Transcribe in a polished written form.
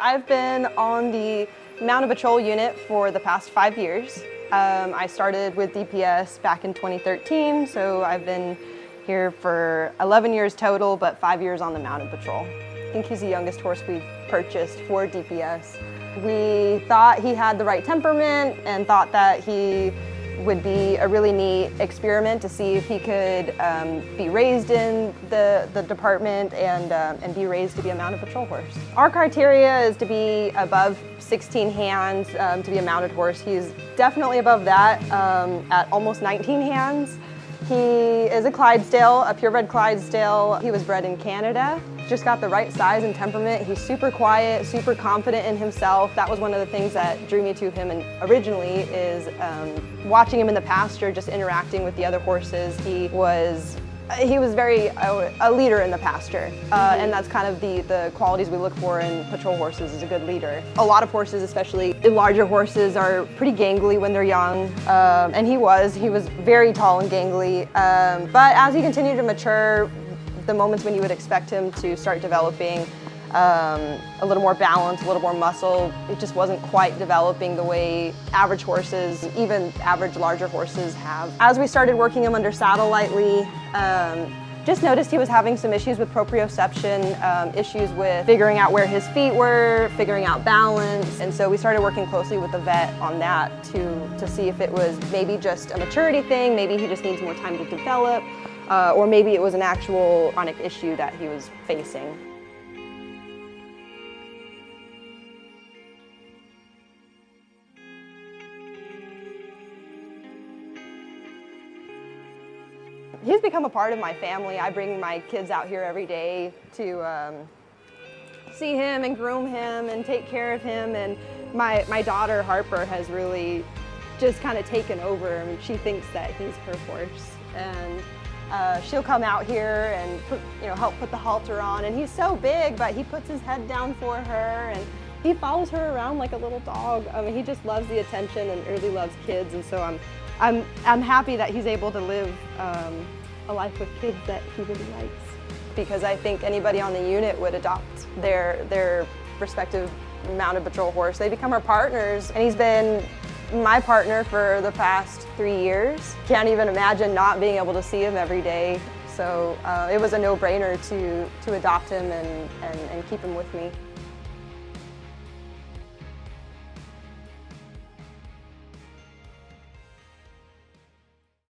I've been on the Mounted Patrol unit for the past 5 years. I started with DPS back in 2013, so I've been here for 11 years total, but 5 years on the Mounted Patrol. I think he's the youngest horse we've purchased for DPS. We thought he had the right temperament and thought that he would be a really neat experiment to see if he could be raised in the department and be raised to be a Mounted Patrol horse. Our criteria is to be above 16 hands to be a mounted horse. He's definitely above that at almost 19 hands. He is a Clydesdale, a purebred Clydesdale. He was bred in Canada. Just got the right size and temperament. He's super quiet, super confident in himself. That was one of the things that drew me to him originally is watching him in the pasture, just interacting with the other horses. He was very a leader in the pasture, and that's kind of the qualities we look for in patrol horses, is a good leader. A lot of horses, especially the larger horses, are pretty gangly when they're young, and he was very tall and gangly, but as he continued to mature, the moments when you would expect him to start developing a little more balance, a little more muscle, it just wasn't quite developing the way average horses, even average larger horses have. As we started working him under saddle lightly, just noticed he was having some issues with proprioception, issues with figuring out where his feet were, figuring out balance, and so we started working closely with the vet on that to see if it was maybe just a maturity thing, maybe he just needs more time to develop, or maybe it was an actual chronic issue that he was facing. He's become a part of my family. I bring my kids out here every day to see him and groom him and take care of him. And my daughter, Harper, has really just kind of taken over. I mean, she thinks that he's her horse. And she'll come out here and help put the halter on. And he's so big, but he puts his head down for her. And he follows her around like a little dog. I mean, he just loves the attention and really loves kids. And so I'm happy that he's able to live a life with kids that he really likes, because I think anybody on the unit would adopt their respective Mounted Patrol horse. They become our partners, and he's been my partner for the past 3 years. Can't even imagine not being able to see him every day. So it was a no-brainer to adopt him and keep him with me.